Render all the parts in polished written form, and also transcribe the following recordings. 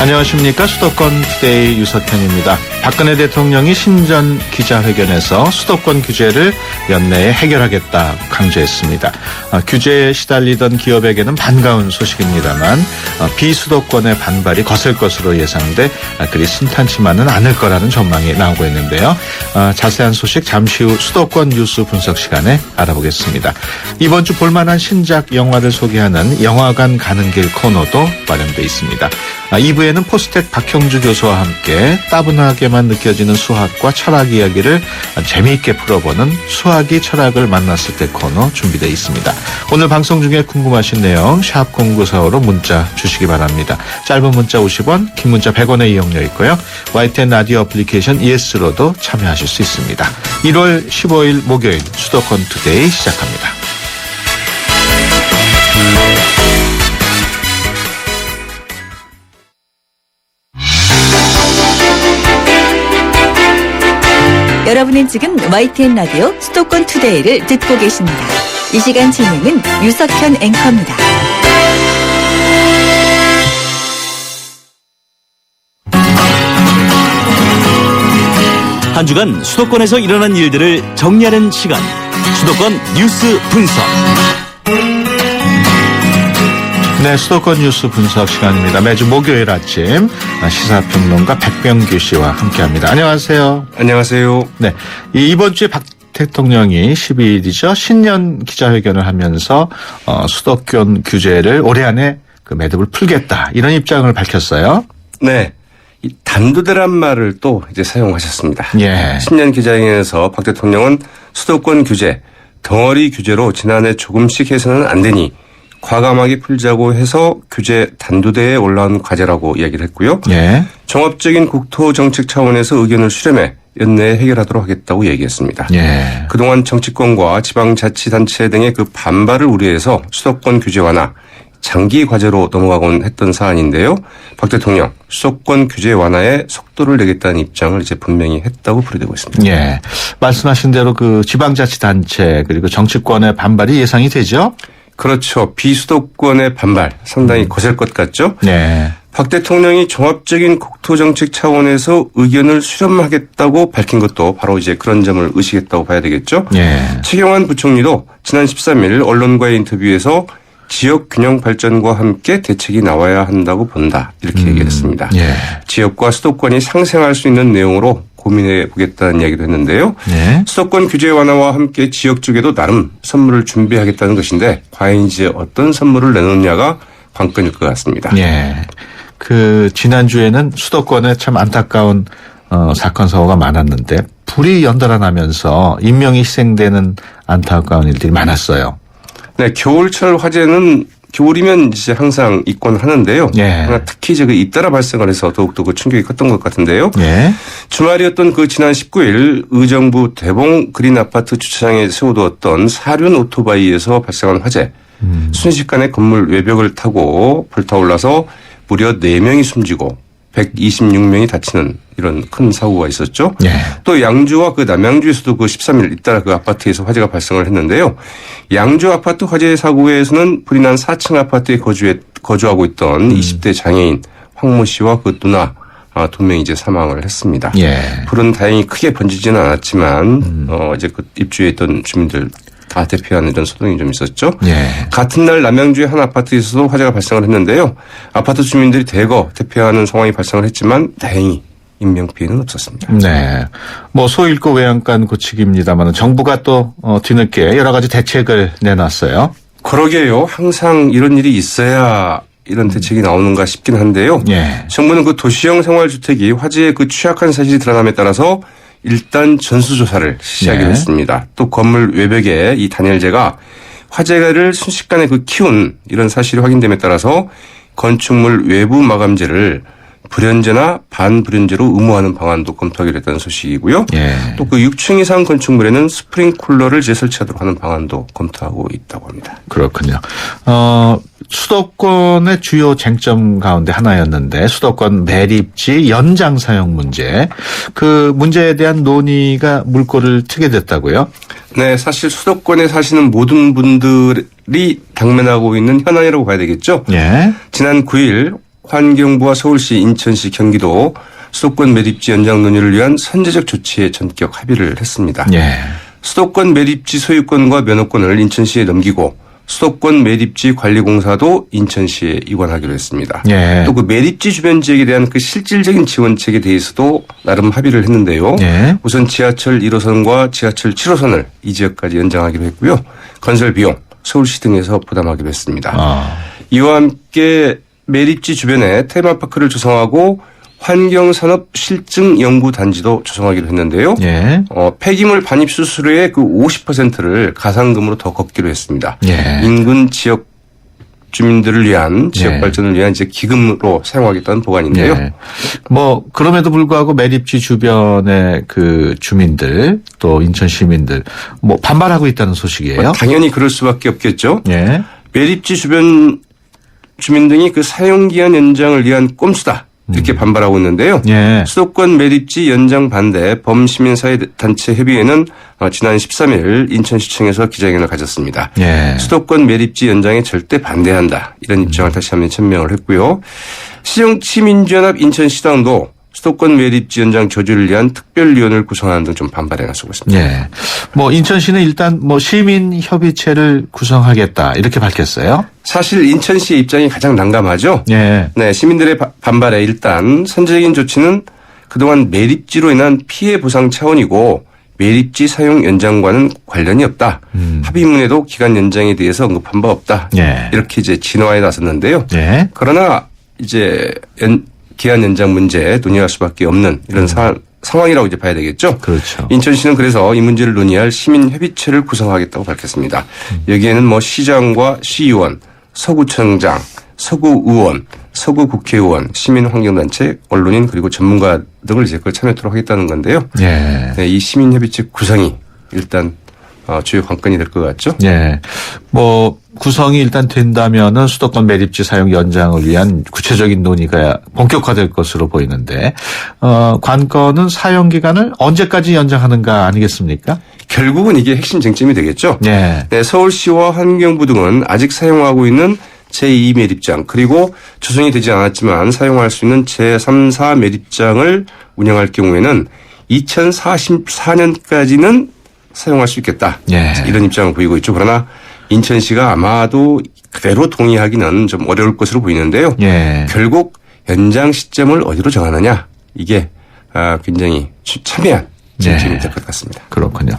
안녕하십니까. 수도권 투데이 유석현입니다. 박근혜 대통령이 신년 기자회견에서 수도권 규제를 연내에 해결하겠다 강조했습니다. 규제에 시달리던 기업에게는 반가운 소식입니다만 비수도권의 반발이 거셀 것으로 예상돼 그리 순탄치만은 않을 거라는 전망이 나오고 있는데요. 자세한 소식 잠시 후 수도권 뉴스 분석 시간에 알아보겠습니다. 이번 주 볼만한 신작 영화를 소개하는 영화관 가는 길 코너도 마련돼 있습니다. 2부에는 포스텍 박형주 교수와 함께 따분하게만 느껴지는 수학과 철학 이야기를 재미있게 풀어보는 수학이 철학을 만났을 때 코너 준비되어 있습니다. 오늘 방송 중에 궁금하신 내용 샵 0945로 문자 주시기 바랍니다. 짧은 문자 50원, 긴 문자 100원의 이용료 있고요. YTN 라디오 애플리케이션 ES로도 참여하실 수 있습니다. 1월 15일 목요일 수도권 투데이 시작합니다. 여러분은 지금 YTN 라디오 수도권 투데이를 듣고 계십니다. 이 시간 진행은 유석현 앵커입니다. 한 주간 수도권에서 일어난 일들을 정리하는 시간, 수도권 뉴스 분석. 네, 수도권 뉴스 분석 시간입니다. 매주 목요일 아침 시사평론가 백병규 씨와 함께합니다. 안녕하세요. 안녕하세요. 네, 이번 주에 박 대통령이 12일이죠. 신년 기자회견을 하면서 수도권 규제를 올해 안에 그 매듭을 풀겠다 이런 입장을 밝혔어요. 네. 이 단도대란 말을 또 이제 사용하셨습니다. 예. 신년 기자회견에서 박 대통령은 수도권 규제, 덩어리 규제로 지난해 조금씩 해서는 안 되니 과감하게 풀자고 해서 규제 단도대에 올라온 과제라고 이야기를 했고요. 예. 종합적인 국토 정책 차원에서 의견을 수렴해 연내에 해결하도록 하겠다고 얘기했습니다. 예. 그동안 정치권과 지방자치단체 등의 그 반발을 우려해서 수도권 규제 완화, 장기 과제로 넘어가곤 했던 사안인데요. 박 대통령 수도권 규제 완화에 속도를 내겠다는 입장을 이제 분명히 했다고 풀이되고 있습니다. 예. 말씀하신 대로 그 지방자치단체 그리고 정치권의 반발이 예상이 되죠? 그렇죠. 비수도권의 반발 상당히 거셀 것 같죠? 네. 박 대통령이 종합적인 국토정책 차원에서 의견을 수렴하겠다고 밝힌 것도 바로 이제 그런 점을 의식했다고 봐야 되겠죠? 예. 최경환 부총리도 지난 13일 언론과의 인터뷰에서 지역 균형 발전과 함께 대책이 나와야 한다고 본다. 이렇게 얘기했습니다. 예. 지역과 수도권이 상생할 수 있는 내용으로 고민해 보겠다는 이야기도 했는데요. 예. 수도권 규제 완화와 함께 지역 쪽에도 나름 선물을 준비하겠다는 것인데 과연 이제 어떤 선물을 내놓느냐가 관건일 것 같습니다. 예. 그 지난주에는 수도권에 참 안타까운 사건 사고가 많았는데 불이 연달아 나면서 인명이 희생되는 안타까운 일들이 많았어요. 네, 겨울철 화재는 겨울이면 이제 항상 있곤 하는데요. 예. 그러나 특히 이제 잇따라 발생을 해서 더욱더 그 충격이 컸던 것 같은데요. 예. 주말이었던 그 지난 19일 의정부 대봉 그린 아파트 주차장에 세워두었던 사륜 오토바이에서 발생한 화재. 순식간에 건물 외벽을 타고 불타올라서 무려 4명이 숨지고 126명이 다치는 이런 큰 사고가 있었죠. 예. 또 양주와 그 남양주에서도 그 13일 잇따라 그 아파트에서 화재가 발생을 했는데요. 양주 아파트 화재 사고에서는 불이 난 4층 아파트에 거주하고 있던 20대 장애인 황모 씨와 그 누나 2명이 이제 사망을 했습니다. 예. 불은 다행히 크게 번지지는 않았지만 이제 그 입주해 있던 주민들 다 대피하는 이런 소동이 좀 있었죠. 예. 같은 날 남양주의 한 아파트에서도 화재가 발생을 했는데요. 아파트 주민들이 대거 대피하는 상황이 발생을 했지만 다행히 인명피해는 없었습니다. 네. 뭐 소잃고 외양간 고치기입니다만 정부가 또 뒤늦게 여러 가지 대책을 내놨어요. 그러게요. 항상 이런 일이 있어야 이런 대책이 나오는가 싶긴 한데요. 예. 정부는 그 도시형 생활주택이 화재에 그 취약한 사실이 드러남에 따라서 일단 전수조사를 시작하기로 네. 했습니다. 또 건물 외벽에 이 단열재가 화재를 순식간에 그 키운 이런 사실이 확인됨에 따라서 건축물 외부 마감재를 불연제나 반불연제로 의무화하는 방안도 검토하기로 했다는 소식이고요. 예. 또 그 6층 이상 건축물에는 스프링쿨러를 재설치하도록 하는 방안도 검토하고 있다고 합니다. 그렇군요. 수도권의 주요 쟁점 가운데 하나였는데 수도권 매립지 연장 사용 문제. 그 문제에 대한 논의가 물꼬를 트게 됐다고요? 네, 사실 수도권에 사시는 모든 분들이 당면하고 있는 현안이라고 봐야 되겠죠. 예. 지난 9일 환경부와 서울시, 인천시, 경기도 수도권 매립지 연장 논의를 위한 선제적 조치에 전격 합의를 했습니다. 예. 수도권 매립지 소유권과 면허권을 인천시에 넘기고 수도권 매립지 관리공사도 인천시에 이관하기로 했습니다. 예. 또 그 매립지 주변 지역에 대한 그 실질적인 지원책에 대해서도 나름 합의를 했는데요. 예. 우선 지하철 1호선과 지하철 7호선을 이 지역까지 연장하기로 했고요. 건설 비용 서울시 등에서 부담하기로 했습니다. 이와 함께 매립지 주변에 테마파크를 조성하고 환경산업 실증연구단지도 조성하기로 했는데요. 예. 폐기물 반입 수수료의 그 50%를 가상금으로 더 걷기로 했습니다. 예. 인근 지역 주민들을 위한 지역 예. 발전을 위한 이제 기금으로 사용하겠다는 보관인데요. 예. 뭐 그럼에도 불구하고 매립지 주변의 그 주민들 또 인천 시민들 뭐 반발하고 있다는 소식이에요. 당연히 그럴 수밖에 없겠죠. 예. 매립지 주변 주민 등이 그 사용기한 연장을 위한 꼼수다. 이렇게 반발하고 있는데요. 예. 수도권 매립지 연장 반대 범시민사회단체 협의회는 지난 13일 인천시청에서 기자회견을 가졌습니다. 예. 수도권 매립지 연장에 절대 반대한다. 이런 입장을 다시 한번 천명을 했고요. 시정치민주연합 인천시당도 수도권 매립지 연장 저지를 위한 특별위원회를 구성하는 등 좀 반발에 나서고 있습니다. 예. 뭐 인천시는 일단 뭐 시민협의체를 구성하겠다 이렇게 밝혔어요. 사실 인천시의 입장이 가장 난감하죠. 예. 네, 시민들의 반발에 일단 선제적인 조치는 그동안 매립지로 인한 피해 보상 차원이고 매립지 사용 연장과는 관련이 없다. 합의문에도 기간 연장에 대해서 언급한 바 없다. 예. 이렇게 이제 진화에 나섰는데요. 예. 그러나 이제 기한 연장 문제 논의할 수밖에 없는 이런 상황이라고 이제 봐야 되겠죠. 그렇죠. 인천시는 그래서 이 문제를 논의할 시민협의체를 구성하겠다고 밝혔습니다. 여기에는 뭐 시장과 시의원, 서구청장, 서구의원, 서구국회의원, 시민환경단체, 언론인 그리고 전문가 등을 이제 참여토록 하겠다는 건데요. 예. 네, 이 시민협의체 구성이 일단 주요 관건이 될 것 같죠. 예. 뭐 구성이 일단 된다면은 수도권 매립지 사용 연장을 위한 구체적인 논의가 본격화될 것으로 보이는데 관건은 사용 기간을 언제까지 연장하는가 아니겠습니까? 결국은 이게 핵심 쟁점이 되겠죠. 예. 네, 서울시와 환경부 등은 아직 사용하고 있는 제2 매립장 그리고 조성이 되지 않았지만 사용할 수 있는 제3, 4 매립장을 운영할 경우에는 2044년까지는 사용할 수 있겠다. 예. 이런 입장을 보이고 있죠. 그러나 인천시가 아마도 그대로 동의하기는 좀 어려울 것으로 보이는데요. 예. 결국 연장 시점을 어디로 정하느냐 이게 굉장히 첨예한 쟁점이 될 것 같습니다. 그렇군요.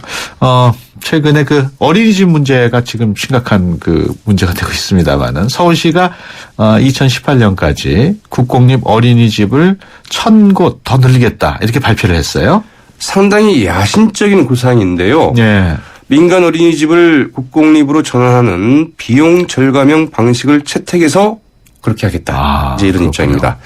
최근에 그 어린이집 문제가 지금 심각한 그 문제가 되고 있습니다만은 서울시가 2018년까지 국공립 어린이집을 1,000곳 더 늘리겠다 이렇게 발표를 했어요. 상당히 야심적인 구상인데요. 예. 민간 어린이집을 국공립으로 전환하는 비용 절감형 방식을 채택해서 그렇게 하겠다. 이제 이런 그렇군요. 입장입니다.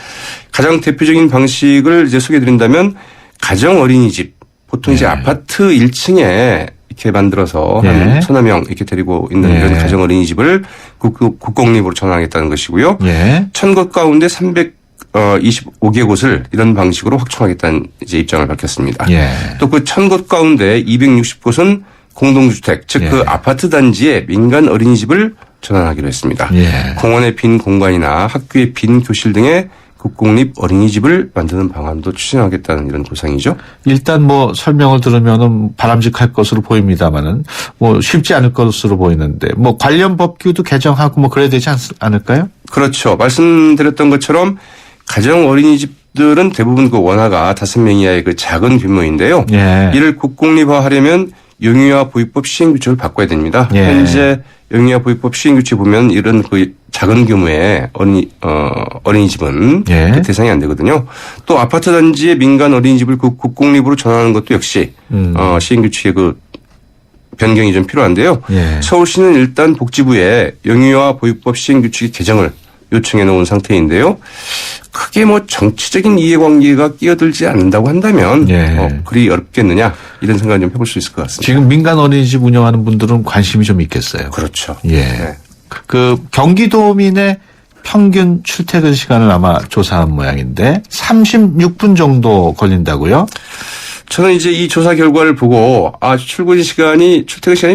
가장 대표적인 방식을 이제 소개해드린다면 가정 어린이집. 보통 이제 아파트 1층에 이렇게 만들어서 예. 한 1,000명 이렇게 데리고 있는 예. 이런 가정 어린이집을 국공립으로 전환하겠다는 것이고요. 예. 1,000곳 가운데 325개 곳을 이런 방식으로 확충하겠다는 이제 입장을 밝혔습니다. 예. 또 그 1,000곳 가운데 260곳은 공동주택, 즉 그 예. 아파트 단지에 민간 어린이집을 전환하기로 했습니다. 예. 공원의 빈 공간이나 학교의 빈 교실 등의 국공립 어린이집을 만드는 방안도 추진하겠다는 이런 구상이죠. 일단 뭐 설명을 들으면은 바람직할 것으로 보입니다만은 뭐 쉽지 않을 것으로 보이는데 뭐 관련 법규도 개정하고 뭐 그래야 되지 않을까요? 그렇죠. 말씀드렸던 것처럼 가정 어린이집들은 대부분 그 원화가 5명 이하의 그 작은 규모인데요. 예. 이를 국공립화하려면 영유아 보육법 시행규칙을 바꿔야 됩니다. 예. 현재 영유아 보육법 시행규칙 보면 이런 그 작은 규모의 어린이집은 예. 그 대상이 안 되거든요. 또 아파트 단지의 민간 어린이집을 그 국공립으로 전환하는 것도 역시 시행규칙의 그 변경이 좀 필요한데요. 예. 서울시는 일단 복지부에 영유아 보육법 시행규칙 개정을 요청해 놓은 상태인데요. 크게 뭐 정치적인 이해관계가 끼어들지 않는다고 한다면 예. 그리 어렵겠느냐 이런 생각을 좀 해볼 수 있을 것 같습니다. 지금 민간 어린이집 운영하는 분들은 관심이 좀 있겠어요. 그렇죠. 예. 네. 그 경기도민의 평균 출퇴근 시간을 아마 조사한 모양인데 36분 정도 걸린다고요? 저는 이제 이 조사 결과를 보고 출퇴근 시간이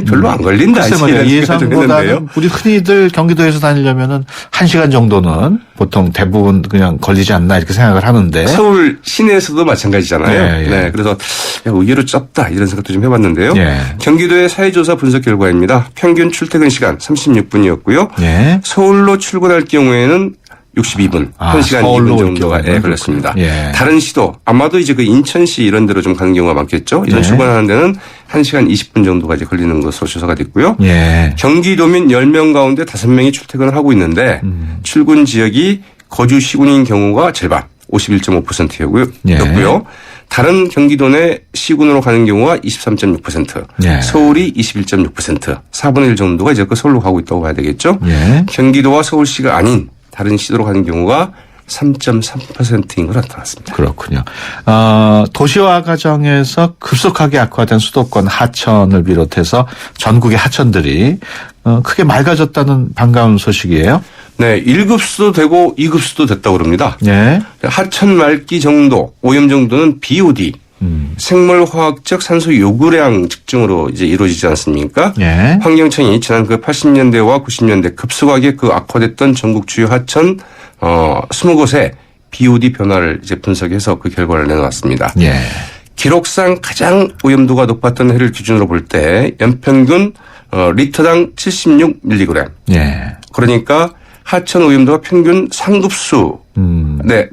별로 안 걸린다. 글쎄 말이야. 이런 생각을 좀 했는데요. 예상보다는 우리 흔히들 경기도에서 다니려면은 1시간 정도는 보통 대부분 그냥 걸리지 않나 이렇게 생각을 하는데. 서울 시내에서도 마찬가지잖아요. 예, 예. 네, 그래서 의외로 짧다 이런 생각도 좀 해봤는데요. 예. 경기도의 사회조사 분석 결과입니다. 평균 출퇴근 시간 36분이었고요. 예. 서울로 출근할 경우에는 62분, 1시간 서울로 2분 정도가 올 경우는 걸렸습니다. 예. 다른 시도 아마도 이제 그 인천시 이런 데로 좀 가는 경우가 많겠죠. 이런 예. 출근하는 데는 1시간 20분 정도가 이제 걸리는 것으로 조사가 됐고요. 예. 경기도민 10명 가운데 5명이 출퇴근을 하고 있는데 출근 지역이 거주 시군인 경우가 절반 51.5%였고요. 예. 다른 경기도 내 시군으로 가는 경우가 23.6%, 예. 서울이 21.6%, 4분의 1 정도가 이제 그 서울로 가고 있다고 봐야 되겠죠. 예. 경기도와 서울시가 아닌 다른 시도로 가는 경우가 3.3%인 걸 나타났습니다. 그렇군요. 도시화 과정에서 급속하게 악화된 수도권 하천을 비롯해서 전국의 하천들이 크게 맑아졌다는 반가운 소식이에요. 네, 1급수도 되고 2급수도 됐다고 그럽니다. 예. 하천 맑기 정도, 오염 정도는 BOD, 생물화학적 산소 요구량 측정으로 이제 이루어지지 않습니까? 예. 환경청이 지난 그 80년대와 90년대 급속하게 그 악화됐던 전국 주요 하천 20곳의 BOD 변화를 이제 분석해서 그 결과를 내놓았습니다. 예. 기록상 가장 오염도가 높았던 해를 기준으로 볼 때 연평균 리터당 76mg. 예. 그러니까 하천 오염도가 평균 상급수. 네.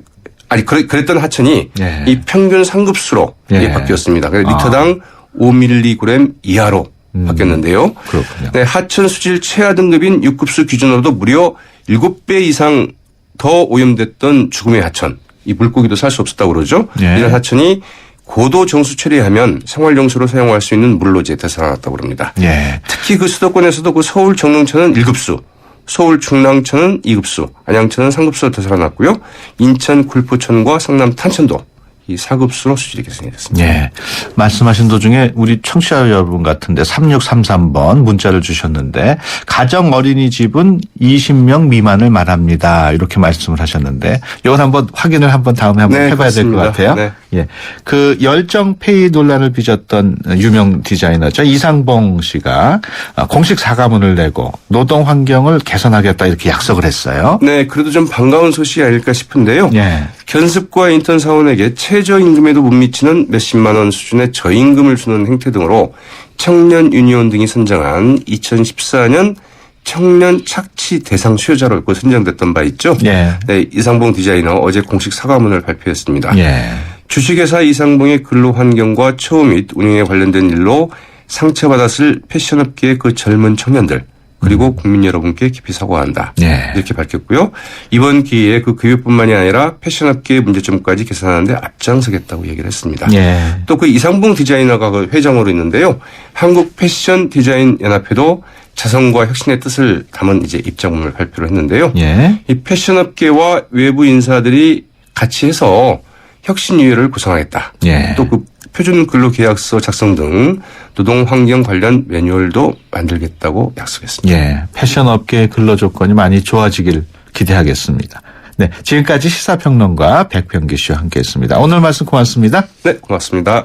아니 그랬던 하천이 예. 이 평균 상급수로 예. 바뀌었습니다. 그래서 리터당 5mg 이하로 바뀌었는데요. 그렇군요. 네, 하천 수질 최하 등급인 6급수 기준으로도 무려 7배 이상 더 오염됐던 죽음의 하천. 이 물고기도 살 수 없었다고 그러죠. 예. 이런 하천이 고도 정수 처리하면 생활용수로 사용할 수 있는 물로 이제 되살아났다고 그럽니다. 예. 특히 그 수도권에서도 그 서울 정릉천은 1급수, 서울 중랑천은 2급수, 안양천은 3급수로 되살아났고요. 인천 굴포천과 성남 탄천도 이 4급수로 수질이 개선이 됐습니다. 예. 말씀하신 도중에 우리 청취자 여러분 같은데 3633번 문자를 주셨는데 가정 어린이집은 20명 미만을 말합니다. 이렇게 말씀을 하셨는데 이건 한번 확인을 다음에 한번 네, 해봐야 될 것 그렇습니다. 같아요. 네. 예. 그 열정페이 논란을 빚었던 유명 디자이너죠. 이상봉 씨가 공식 사과문을 내고 노동 환경을 개선하겠다 이렇게 약속을 했어요. 네, 그래도 좀 반가운 소식이 아닐까 싶은데요. 예. 견습과 인턴 사원에게 최저임금에도 못 미치는 몇십만 원 수준의 저임금을 주는 행태 등으로 청년 유니온 등이 선정한 2014년 청년 착취 대상 수요자로 선정됐던 바 있죠. 예. 네, 이상봉 디자이너 어제 공식 사과문을 발표했습니다. 예. 주식회사 이상봉의 근로환경과 처우 및 운영에 관련된 일로 상처받았을 패션업계의 그 젊은 청년들 그리고 국민 여러분께 깊이 사과한다. 예. 이렇게 밝혔고요. 이번 기회에 그 교육뿐만이 아니라 패션업계의 문제점까지 개선하는 데 앞장서겠다고 얘기를 했습니다. 예. 또 그 이상봉 디자이너가 그 회장으로 있는데요. 한국 패션 디자인 연합회도 자성과 혁신의 뜻을 담은 이제 입장문을 발표를 했는데요. 예. 이 패션업계와 외부 인사들이 같이 해서 혁신위회를 구성하겠다. 예. 또 그 표준 근로계약서 작성 등 노동 환경 관련 매뉴얼도 만들겠다고 약속했습니다. 예. 패션업계의 근로조건이 많이 좋아지길 기대하겠습니다. 네. 지금까지 시사평론가 백병기 씨와 함께했습니다. 오늘 말씀 고맙습니다. 네, 고맙습니다.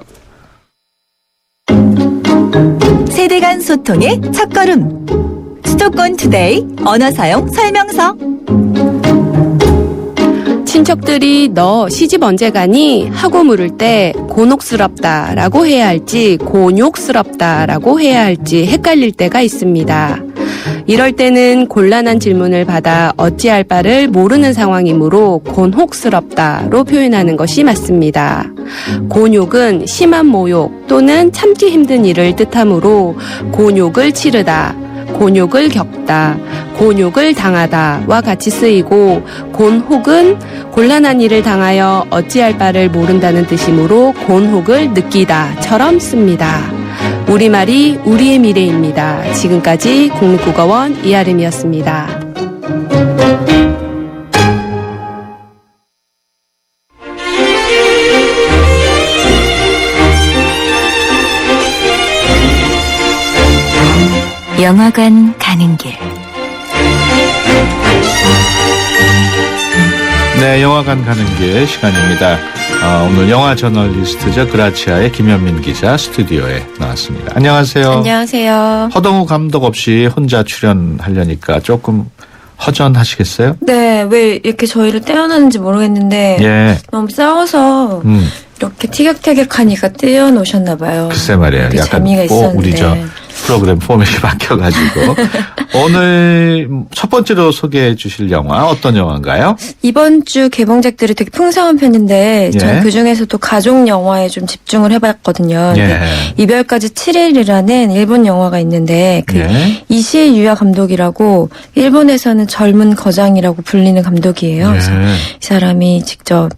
세대 간 소통의 첫걸음. 수도권 투데이 언어 사용 설명서. 친척들이 너 시집 언제 가니? 하고 물을 때 곤혹스럽다라고 해야 할지 곤욕스럽다라고 해야 할지 헷갈릴 때가 있습니다. 이럴 때는 곤란한 질문을 받아 어찌할 바를 모르는 상황이므로 곤혹스럽다로 표현하는 것이 맞습니다. 곤욕은 심한 모욕 또는 참기 힘든 일을 뜻하므로 곤욕을 치르다, 곤욕을 겪다, 곤욕을 당하다와 같이 쓰이고 곤혹은 곤란한 일을 당하여 어찌할 바를 모른다는 뜻이므로 곤혹을 느끼다처럼 씁니다. 우리말이 우리의 미래입니다. 지금까지 국립국어원 이아름이었습니다. 영화관 가는 길. 네, 영화관 가는 길 시간입니다. 오늘 영화 저널리스트죠. 그라치아의 김현민 기자 스튜디오에 나왔습니다. 안녕하세요. 안녕하세요. 허동우 감독 없이 혼자 출연하려니까 조금 허전하시겠어요? 네, 왜 이렇게 저희를 떼어놨는지 모르겠는데 예. 너무 싸워서 이렇게 티격태격하니까 떼어놓으셨나 봐요. 글쎄 말이에요. 되게 약간 재미가 있었는데. 우리 저 프로그램 포맷이 바뀌어가지고 오늘 첫 번째로 소개해 주실 영화 어떤 영화인가요? 이번 주 개봉작들이 되게 풍성한 편인데 예. 전 그중에서도 가족 영화에 좀 집중을 해봤거든요. 예. 근데 이별까지 7일이라는 일본 영화가 있는데 그 예. 이시에 유야 감독이라고 일본에서는 젊은 거장이라고 불리는 감독이에요. 그래서 예. 이 사람이 직접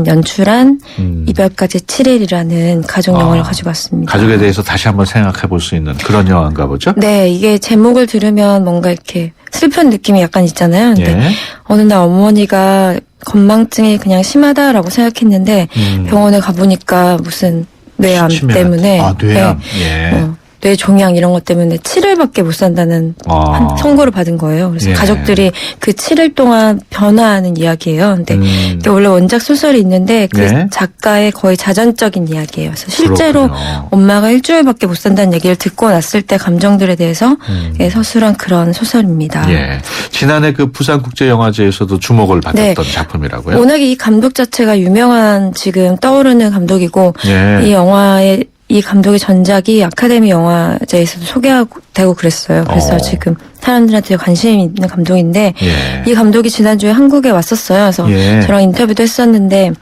연출한 이별까지 7일이라는 가족 영화를 가지고 왔습니다. 가족에 대해서 다시 한번 생각해 볼 수 있는 그런 영화인가 보죠? 네, 이게 제목을 들으면 뭔가 이렇게 슬픈 느낌이 약간 있잖아요. 근데 예. 어느 날 어머니가 건망증이 그냥 심하다라고 생각했는데 병원에 가보니까 무슨 뇌암 치매가- 때문에 아, 뇌암. 네, 예. 뇌 종양 이런 것 때문에 7일밖에 못 산다는 아. 선고를 받은 거예요. 그래서 예. 가족들이 그 7일 동안 변화하는 이야기예요. 근데 이게 원래 원작 소설이 있는데 그 예. 작가의 거의 자전적인 이야기예요. 그래서 실제로 그렇군요. 엄마가 일주일밖에 못 산다는 얘기를 듣고 났을 때 감정들에 대해서 예, 서술한 그런 소설입니다. 예. 지난해 그 부산국제영화제에서도 주목을 받았던 작품이라고요? 워낙에 이 감독 자체가 유명한 지금 떠오르는 감독이고 예. 이 영화의 이 감독의 전작이 아카데미 영화제에서도 소개되고 그랬어요. 그래서 지금 사람들한테 관심이 있는 감독인데 예. 이 감독이 지난주에 한국에 왔었어요. 그래서 예. 저랑 인터뷰도 했었는데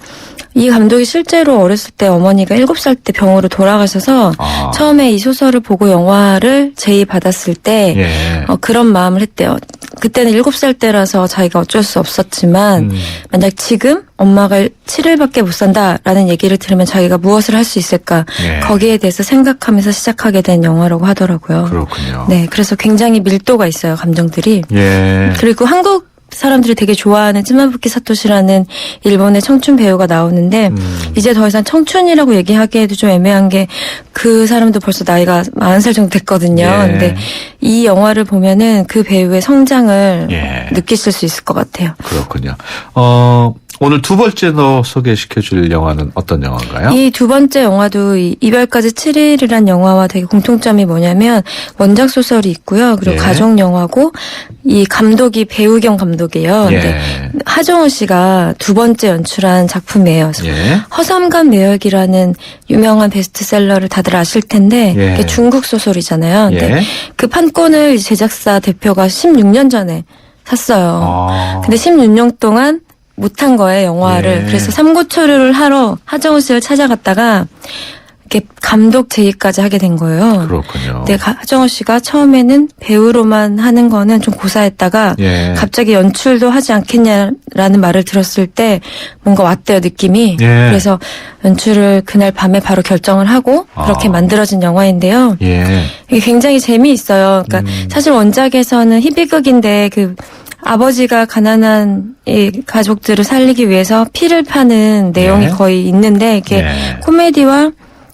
이 감독이 실제로 어렸을 때 어머니가 7살 때 병으로 돌아가셔서 아. 처음에 이 소설을 보고 영화를 제의받았을 때 예. 그런 마음을 했대요. 그때는 7살 때라서 자기가 어쩔 수 없었지만 만약 지금 엄마가 7일밖에 못 산다라는 얘기를 들으면 자기가 무엇을 할 수 있을까 예. 거기에 대해서 생각하면서 시작하게 된 영화라고 하더라고요. 그렇군요. 네, 그래서 굉장히 밀도가 있어요, 감정들이. 예. 그리고 한국 사람들이 되게 좋아하는 찌마부키 사토시라는 일본의 청춘 배우가 나오는데 이제 더 이상 청춘이라고 얘기하기에도 좀 애매한 게 그 사람도 벌써 나이가 40살 정도 됐거든요. 예. 근데 이 영화를 보면은 그 배우의 성장을 예. 느끼실 수 있을 것 같아요. 그렇군요. 오늘 두 번째로 소개시켜 줄 영화는 어떤 영화인가요? 이 두 번째 영화도 이 이별까지 7일이란 영화와 되게 공통점이 뭐냐면 원작 소설이 있고요. 그리고 예. 가족 영화고 이 감독이 배우경 감독이에요. 근데 예. 하정우 씨가 두 번째 연출한 작품이에요. 그래서 예. 허삼간 매역이라는 유명한 베스트셀러를 다들 아실 텐데 예. 그게 중국 소설이잖아요. 근데 예. 그 판권을 제작사 대표가 16년 전에 샀어요. 아. 근데 16년 동안 못한 거예요, 영화를. 예. 그래서 삼고초려를 하러 하정우 씨를 찾아갔다가 이렇게 감독 제의까지 하게 된 거예요. 그렇군요. 근데 하정우 씨가 처음에는 배우로만 하는 거는 좀 고사했다가 예. 갑자기 연출도 하지 않겠냐라는 말을 들었을 때 뭔가 왔대요, 느낌이. 예. 그래서 연출을 그날 밤에 바로 결정을 하고 그렇게 아. 만들어진 영화인데요. 예. 이게 굉장히 재미있어요. 그러니까 사실 원작에서는 희비극인데 그 아버지가 가난한 이 가족들을 살리기 위해서 피를 파는 내용이 예. 거의 있는데 이게 예. 코미디와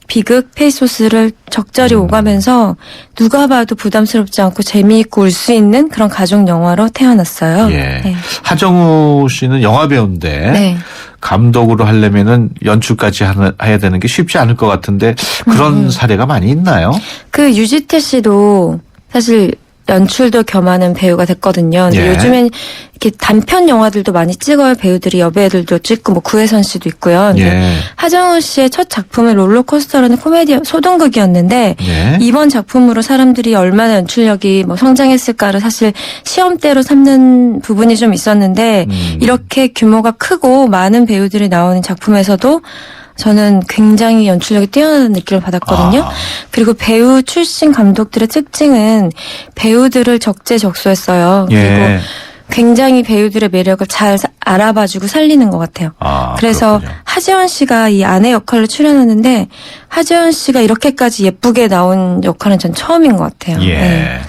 비극, 페이소스를 적절히 오가면서 누가 봐도 부담스럽지 않고 재미있고 울 수 있는 그런 가족 영화로 태어났어요. 예. 네. 하정우 씨는 영화 배우인데 네. 감독으로 하려면은 연출까지 해야 되는 게 쉽지 않을 것 같은데 그런 사례가 많이 있나요? 그 유지태 씨도 사실 연출도 겸하는 배우가 됐거든요. 근데 예. 요즘엔 이렇게 단편 영화들도 많이 찍어요. 배우들이 여배우들도 찍고 뭐 구혜선 씨도 있고요. 근데 예. 하정우 씨의 첫 작품은 롤러코스터라는 코미디 소동극이었는데 예. 이번 작품으로 사람들이 얼마나 연출력이 뭐 성장했을까를 사실 시험대로 삼는 부분이 좀 있었는데 이렇게 규모가 크고 많은 배우들이 나오는 작품에서도 저는 굉장히 연출력이 뛰어나다는 느낌을 받았거든요. 아. 그리고 배우 출신 감독들의 특징은 배우들을 적재적소했어요. 그리고 예. 굉장히 배우들의 매력을 잘 알아봐주고 살리는 것 같아요. 아, 그래서 그렇군요. 하지원 씨가 이 아내 역할로 출연하는데 하지원 씨가 이렇게까지 예쁘게 나온 역할은 전 처음인 것 같아요. 예. 네.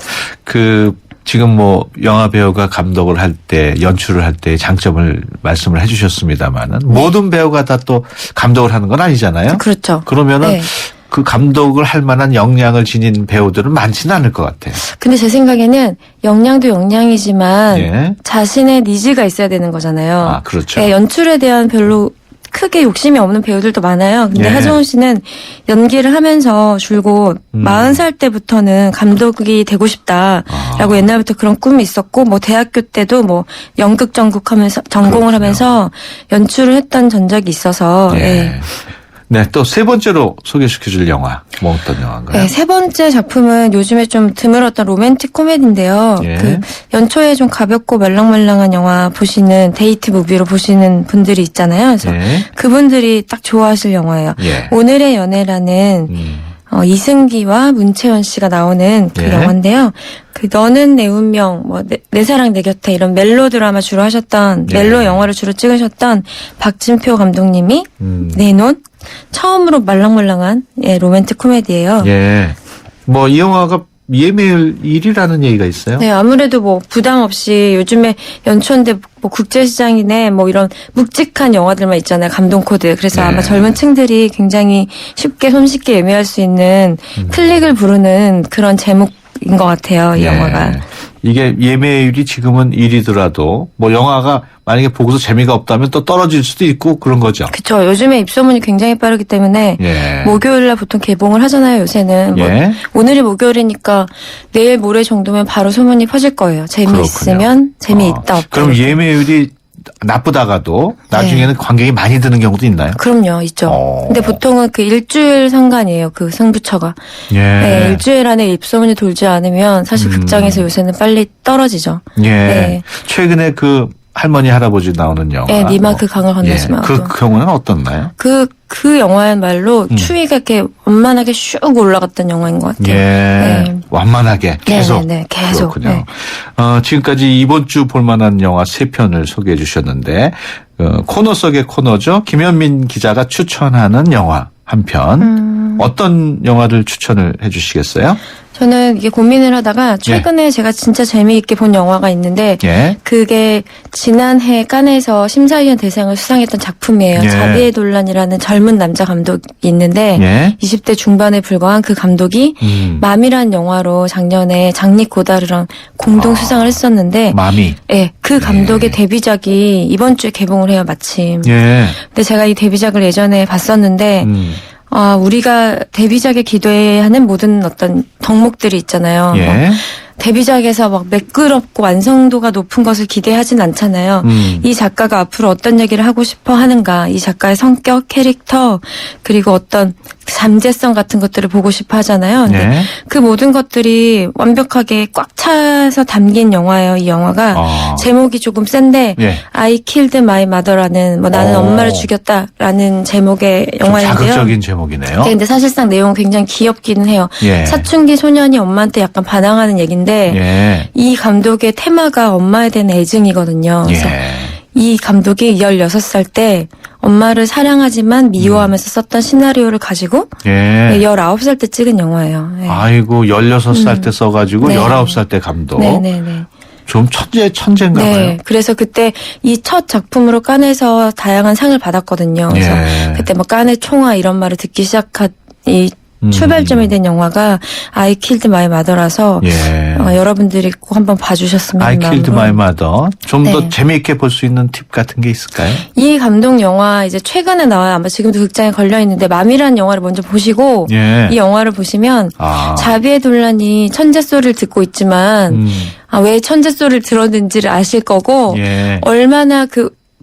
지금 뭐 영화 배우가 감독을 할 때 연출을 할 때 장점을 말씀을 해주셨습니다만은 모든 배우가 다 또 감독을 하는 건 아니잖아요. 그렇죠. 그러면은 네. 그 감독을 할 만한 역량을 지닌 배우들은 많지는 않을 것 같아요. 근데 제 생각에는 역량도 역량이지만 예. 자신의 니즈가 있어야 되는 거잖아요. 아, 그렇죠. 네, 연출에 대한 별로 크게 욕심이 없는 배우들도 많아요. 근데 예. 하정우 씨는 연기를 하면서 줄곧 40살 때부터는 감독이 되고 싶다라고 옛날부터 그런 꿈이 있었고 뭐 대학교 때도 뭐 연극 전공하면서 그렇군요. 하면서 연출을 했던 전적이 있어서 예. 예. 네, 또 세 번째로 소개시켜줄 영화 뭐 어떤 영화인가요? 네, 세 번째 작품은 요즘에 좀 드물었던 로맨틱 코미디인데요. 예. 그 연초에 좀 가볍고 말랑말랑한 영화 보시는 데이트 무비로 보시는 분들이 있잖아요. 그래서 예. 그분들이 딱 좋아하실 영화예요. 예. 오늘의 연애라는 이승기와 문채원 씨가 나오는 그 예. 영화인데요. 그 너는 내 운명, 뭐 내 사랑 내 곁에 이런 멜로 드라마 주로 하셨던 예. 멜로 영화를 주로 찍으셨던 박진표 감독님이 내놓은 처음으로 말랑말랑한 예, 로맨틱 코미디예요. 예. 뭐 이 영화가 예매율 1위라는 얘기가 있어요? 네, 아무래도 뭐 부담 없이 요즘에 연초인데 뭐 국제시장이네 뭐 이런 묵직한 영화들만 있잖아요. 감동 코드. 그래서 네. 아마 젊은 층들이 굉장히 쉽게 손쉽게 예매할 수 있는 클릭을 부르는 그런 제목인 것 같아요. 이 예. 영화가. 이게 예매율이 지금은 1위더라도 뭐 영화가 만약에 보고서 재미가 없다면 또 떨어질 수도 있고 그런 거죠. 그렇죠. 요즘에 입소문이 굉장히 빠르기 때문에 예. 목요일날 보통 개봉을 하잖아요. 요새는 뭐 예. 오늘이 목요일이니까 내일 모레 정도면 바로 소문이 퍼질 거예요. 재미있으면 그렇군요. 재미있다 없다. 그럼 이렇게. 예매율이 나쁘다가도 나중에는 관객이 많이 드는 경우도 있나요? 그럼요, 있죠. 어. 근데 보통은 그 일주일 상관이에요. 그 승부처가. 예. 네, 일주일 안에 입소문이 돌지 않으면 사실 극장에서 요새는 빨리 떨어지죠. 예. 네. 최근에 그 할머니 할아버지 나오는 영화. 네, 니마 그 강을 건너지만. 그 경우는 어떻나요? 그 영화야말로 추위가 이렇게 원만하게 슉 올라갔던 영화인 것 같아요. 예. 네. 완만하게 계속. 네, 계속. 그렇군요. 네. 지금까지 이번 주 볼만한 영화 3편을 소개해 주셨는데 코너 속의 코너죠. 김현민 기자가 추천하는 영화 한 편. 어떤 영화를 추천을 해 주시겠어요? 저는 이게 고민을 하다가 최근에 제가 진짜 재미있게 본 영화가 있는데 예. 그게 지난해 칸에서 심사위원 대상을 수상했던 작품이에요. 예. 자비의 논란이라는 젊은 남자 감독이 있는데 예. 20대 중반에 불과한 그 감독이 맘이란 영화로 작년에 장리 고다르랑 공동 수상을 했었는데 마미. 예, 그 감독의 데뷔작이 이번 주에 개봉을 해요, 마침. 예. 근데 제가 이 데뷔작을 예전에 봤었는데 우리가 데뷔작에 기대해야 하는 모든 어떤 덕목들이 있잖아요. 뭐 예. 데뷔작에서 막 매끄럽고 완성도가 높은 것을 기대하진 않잖아요. 이 작가가 앞으로 어떤 얘기를 하고 싶어 하는가, 이 작가의 성격, 캐릭터, 그리고 어떤 잠재성 같은 것들을 보고 싶어 하잖아요. 근데 예. 그 모든 것들이 완벽하게 꽉 차서 담긴 영화예요. 이 영화가 제목이 조금 센데 예. I killed my mother라는 뭐 나는 엄마를 죽였다라는 제목의 좀 영화인데요. 자극적인 제목이네요. 네, 근데 사실상 내용은 굉장히 귀엽기는 해요. 예. 사춘기 소년이 엄마한테 약간 반항하는 얘기인데 예. 이 감독의 테마가 엄마에 대한 애증이거든요. 그래서 예. 이 감독이 16살 때 엄마를 사랑하지만 미워하면서 썼던 시나리오를 가지고 예. 19살 때 찍은 영화예요. 네. 아이고 16살 때 써가지고 네. 19살 때 감독. 네네네. 좀 천재인가 봐요. 네. 그래서 그때 이 첫 작품으로 칸에서 다양한 상을 받았거든요. 그래서 예. 그때 뭐 칸의 총화 이런 말을 듣기 시작한 이 출발점이 된 영화가 I killed my mother라서 예. 여러분들이 꼭 한번 봐주셨으면 I 하는 killed my 마음으로. mother. 좀 더 네. 재미있게 볼 수 있는 팁 같은 게 있을까요? 이 감독 영화 이제 최근에 나와요. 아마 지금도 극장에 걸려 있는데 맘이라는 영화를 먼저 보시고 예. 이 영화를 보시면 자비의 논란이 천재 소리를 듣고 있지만 왜 천재 소리를 들었는지를 아실 거고 예. 얼마나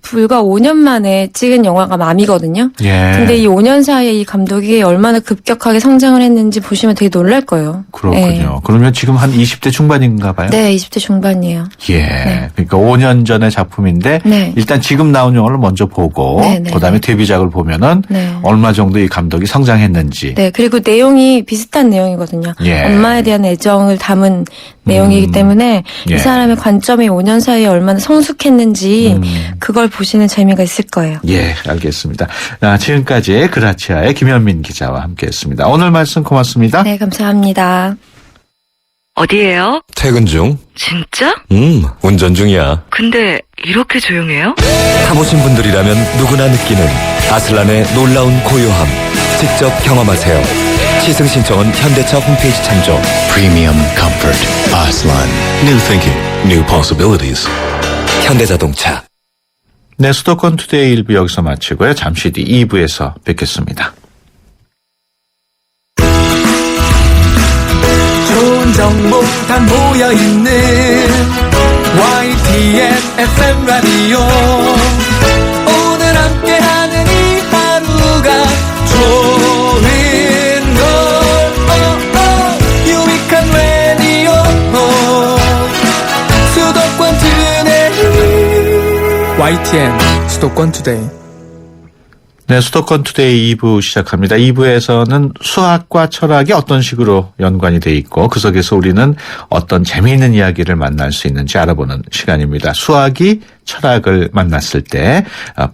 불과 5년 만에 찍은 영화가 맘이거든요. 예. 근데 이 5년 사이에 이 감독이 얼마나 급격하게 성장을 했는지 보시면 되게 놀랄 거예요. 그렇군요. 네. 그러면 지금 한 20대 중반인가 봐요? 네, 20대 중반이에요. 예. 그러니까 5년 전의 작품인데 네. 일단 지금 나온 영화를 먼저 보고 네, 네, 그다음에 데뷔작을 보면은 네. 얼마 정도 이 감독이 성장했는지. 네, 그리고 내용이 비슷한 내용이거든요. 예. 엄마에 대한 애정을 담은 내용이기 때문에 예. 이 사람의 관점이 5년 사이에 얼마나 성숙했는지 그걸 보시는 재미가 있을 거예요. 예, 알겠습니다. 지금까지 그라치아의 김현민 기자와 함께했습니다. 오늘 말씀 고맙습니다. 네, 감사합니다. 어디예요? 퇴근 중? 진짜? 운전 중이야. 근데 이렇게 조용해요? 타보신 분들이라면 누구나 느끼는 아슬란의 놀라운 고요함. 직접 경험하세요. 시승 신청은 현대차 홈페이지 참조. Premium comfort. Aslan. New thinking. New possibilities. 현대자동차. 네, 수도권 투데이 1부 여기서 마치고요. 잠시 뒤 2부에서 뵙겠습니다. 좋은 정보 다 모여있는 YTN FM 라디오 오늘 함께하는 이 하루가 좋은 걸 유익한 라디오 수도권 투데이 YTN 수도권 투데이 네, 수도권 투데이 2부 시작합니다. 2부에서는 수학과 철학이 어떤 식으로 연관이 돼 있고 그 속에서 우리는 어떤 재미있는 이야기를 만날 수 있는지 알아보는 시간입니다. 수학이 철학을 만났을 때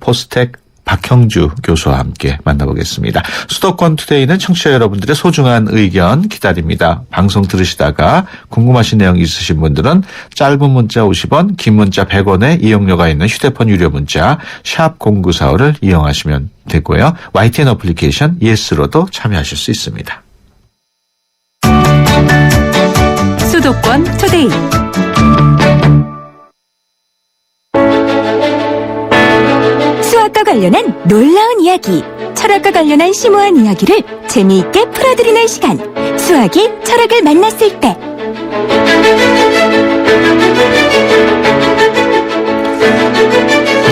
포스텍 박형주 교수와 함께 만나보겠습니다. 수도권 투데이는 청취자 여러분들의 소중한 의견 기다립니다. 방송 들으시다가 궁금하신 내용 있으신 분들은 짧은 문자 50원, 긴 문자 100원의 이용료가 있는 휴대폰 유료 문자 샵 0945를 이용하시면 되고요. YTN 어플리케이션 예스로도 참여하실 수 있습니다. 수도권 투데이. 수학과 관련한 놀라운 이야기, 철학과 관련한 심오한 이야기를 재미있게 풀어드리는 시간. 수학이 철학을 만났을 때.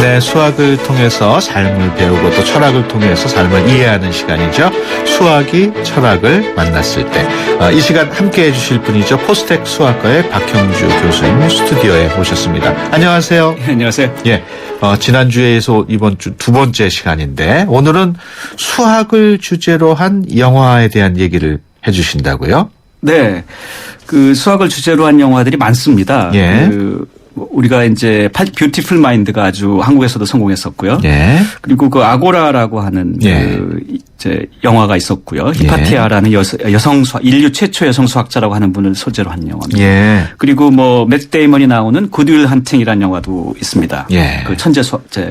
네, 수학을 통해서 삶을 배우고 또 철학을 통해서 삶을 이해하는 시간이죠. 수학이 철학을 만났을 때. 이 시간 함께해 주실 분이죠. 포스텍 수학과의 박형주 교수님 스튜디오에 모셨습니다. 안녕하세요. 안녕하세요. 예, 지난주에서 이번 주 두 번째 시간인데 오늘은 수학을 주제로 한 영화에 대한 얘기를 해 주신다고요? 네. 그 수학을 주제로 한 영화들이 많습니다. 예. 우리가 이제 뷰티풀 마인드가 아주 한국에서도 성공했었고요. 예. 그리고 그 아고라라고 하는 예. 이제 영화가 있었고요. 히파티아라는 여성 수학, 인류 최초 여성 수학자라고 하는 분을 소재로 한 영화입니다. 예. 그리고 뭐 맷 데이먼이 나오는 굿윌 헌팅이라는 영화도 있습니다. 예. 그 천재 수학자,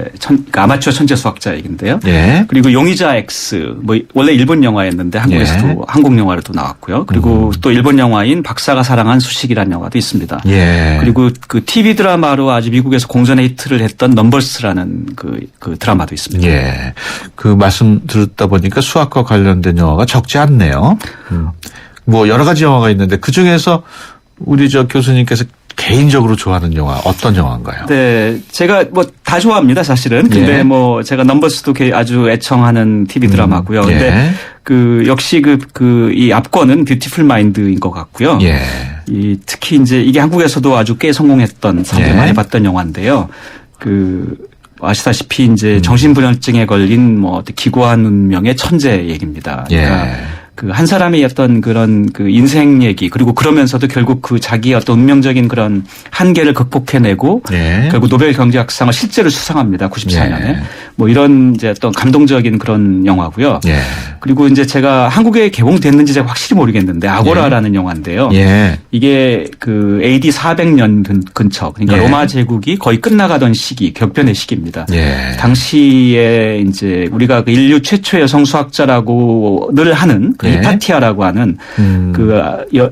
그 아마추어 천재 수학자 얘기인데요. 예. 그리고 용의자 X, 뭐 원래 일본 영화였는데 한국에서도 예. 한국 영화로도 나왔고요. 그리고 또 일본 영화인 박사가 사랑한 수식이라는 영화도 있습니다. 예. 그리고 그 TV 드라마로 아주 미국에서 공전의 히트를 했던 넘버스라는 그 드라마도 있습니다. 예. 그 말씀 듣다 보니까 수학과 관련된 영화가 적지 않네요. 뭐 여러 가지 영화가 있는데 그 중에서 우리 저 교수님께서 개인적으로 좋아하는 영화 어떤 영화인가요? 네, 제가 뭐 다 좋아합니다, 사실은. 근데 예. 뭐 제가 넘버스도 아주 애청하는 TV 드라마고요. 예. 근데 그 역시 이 압권은 뷰티풀 마인드인 것 같고요. 예. 특히 이제 이게 한국에서도 아주 꽤 성공했던 사람들 예. 많이 봤던 영화인데요. 아시다시피 이제 정신불면증에 걸린 뭐 기구한 운명의 천재 얘기입니다. 그러니까 예. 그 한 사람의 어떤 그런 그 인생 얘기 그리고 그러면서도 결국 그 자기의 어떤 운명적인 그런 한계를 극복해내고 예. 결국 노벨 경제학상을 실제로 수상합니다. 94년에. 예. 뭐 이런 이제 어떤 감동적인 그런 영화고요. 예. 그리고 이제 제가 한국에 개봉됐는지 제가 확실히 모르겠는데 아고라라는 영화인데요. 예. 이게 그 AD 400년 근처 그러니까 예. 로마 제국이 거의 끝나가던 시기 격변의 시기입니다. 예. 당시에 이제 우리가 그 인류 최초 여성 수학자라고 늘 하는 그 예. 히파티아라고 하는 그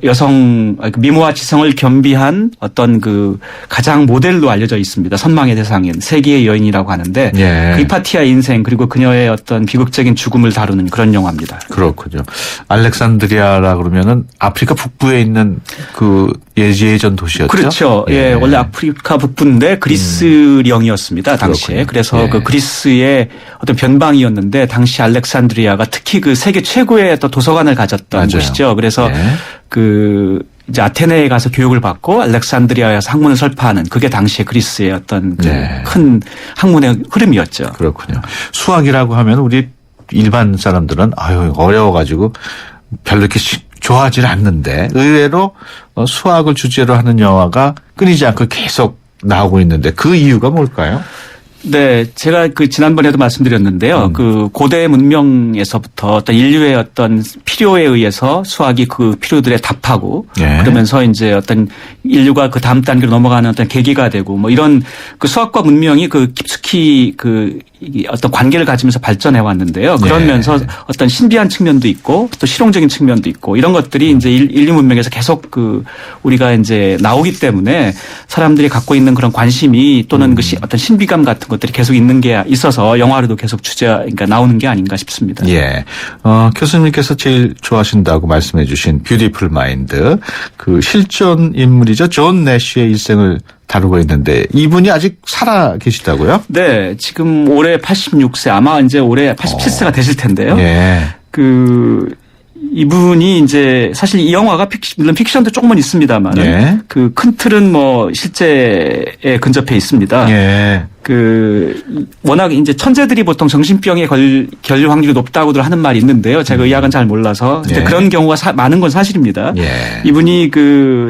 여성 미모와 지성을 겸비한 어떤 그 가장 모델로 알려져 있습니다. 선망의 대상인 세계의 여인이라고 하는데 예. 그 히파티아 인생 그리고 그녀의 어떤 비극적인 죽음을 다루는 그런 영화입니다. 그렇군요. 알렉산드리아라 그러면은 아프리카 북부에 있는 그 예전 도시였죠. 그렇죠. 예, 원래 아프리카 북부인데 그리스령이었습니다. 당시에. 그렇군요. 그래서 예. 그 그리스의 어떤 변방이었는데 당시 알렉산드리아가 특히 그 세계 최고의 어떤 도서관을 가졌던 맞아요. 곳이죠. 그래서 예. 이제 아테네에 가서 교육을 받고 알렉산드리아에서 학문을 설파하는 그게 당시에 그리스의 어떤 네. 큰 학문의 흐름이었죠. 그렇군요. 수학이라고 하면 우리 일반 사람들은 어려워가지고 별로 이렇게 좋아하지는 않는데 의외로 수학을 주제로 하는 영화가 끊이지 않고 계속 나오고 있는데 그 이유가 뭘까요? 네, 제가 지난번에도 말씀드렸는데요. 그 고대 문명에서부터 어떤 인류의 어떤 필요에 의해서 수학이 그 필요들에 답하고 예. 그러면서 이제 어떤 인류가 그 다음 단계로 넘어가는 어떤 계기가 되고 뭐 이런 그 수학과 문명이 그 깊숙이 이 어떤 관계를 가지면서 발전해 왔는데요. 그러면서 어떤 신비한 측면도 있고 또 실용적인 측면도 있고 이런 것들이 이제 인류 문명에서 계속 우리가 이제 나오기 때문에 사람들이 갖고 있는 그런 관심이 또는 어떤 신비감 같은 것들이 계속 있는 게 있어서 영화로도 계속 그러니까 나오는 게 아닌가 싶습니다. 예. 교수님께서 제일 좋아하신다고 말씀해 주신 뷰티풀 마인드. 그 실존 인물이죠. 존 내쉬의 일생을 다루고 있는데 이분이 아직 살아 계시다고요? 네. 지금 올해 86세 아마 이제 올해 87세가 되실 텐데요. 예. 이분이 이제 사실 이 영화가 물론 픽션도 조금은 있습니다만 예. 그 큰 틀은 뭐 실제에 근접해 있습니다. 예. 워낙 이제 천재들이 보통 정신병에 걸릴 확률이 높다고들 하는 말이 있는데요. 제가 의학은 잘 몰라서 근데 예. 그런 경우가 많은 건 사실입니다. 예. 이분이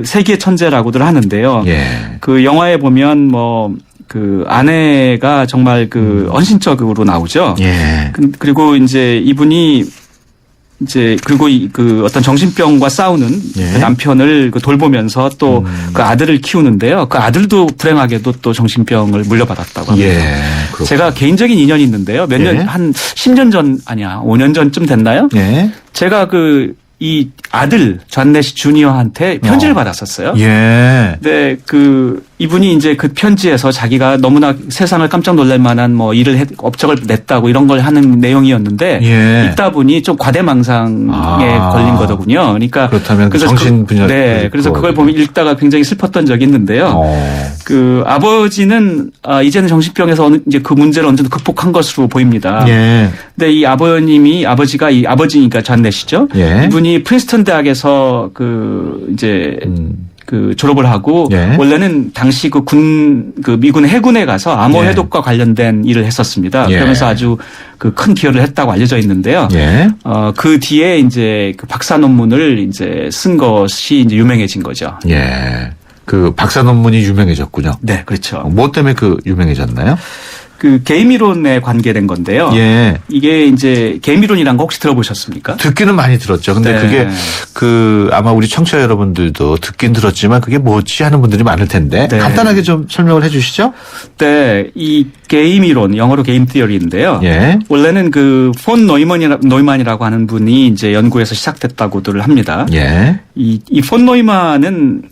세계의 천재라고들 하는데요. 예. 그 영화에 보면 아내가 정말 헌신적으로 나오죠. 예. 그리고 이제 이분이 그리고 어떤 정신병과 싸우는 예. 그 남편을 돌보면서 또 그 아들을 키우는데요. 그 아들도 불행하게도 또 정신병을 물려받았다고 합니다. 예. 그렇군요. 제가 개인적인 인연이 있는데요. 몇 년, 예. 한 10년 전, 5년 전쯤 됐나요? 예. 제가 이 아들, 존 내시 주니어한테 편지를 받았었어요. 예. 네, 이분이 이제 그 편지에서 자기가 너무나 세상을 깜짝 놀랄 만한 업적을 냈다고 이런 걸 하는 내용이었는데 예. 읽다 보니 좀 과대망상에 걸린 거더군요. 그러니까 그렇다면 그래서 정신분열. 네, 그래서 그걸 보면 읽다가 굉장히 슬펐던 적이 있는데요. 아버지는 이제는 정신병에서 이제 그 문제를 어느 정도 극복한 것으로 보입니다. 예. 근데 이 아버지가 아버지니까 존 내시죠. 예. 이분이 프린스턴 대학에서 졸업을 하고 예. 원래는 당시 미군 해군에 가서 암호 예. 해독과 관련된 일을 했었습니다. 예. 그러면서 아주 큰 기여를 했다고 알려져 있는데요. 예. 그 뒤에 이제 박사 논문을 이제 쓴 것이 이제 유명해진 거죠. 예. 박사 논문이 유명해졌군요. 네, 그렇죠. 뭐 때문에 유명해졌나요? 게임 이론에 관계된 건데요. 예. 이게 이제 게임 이론이란 거 혹시 들어보셨습니까? 듣기는 많이 들었죠. 근데 네. 그게 아마 우리 청취자 여러분들도 듣긴 들었지만 그게 뭐지 하는 분들이 많을 텐데 네. 간단하게 좀 설명을 해 주시죠. 네, 이 게임 이론, 영어로 게임 티어리인데요. 예. 원래는 폰 노이만이라고 하는 분이 이제 연구에서 시작됐다고들 합니다. 예. 이 폰 노이만은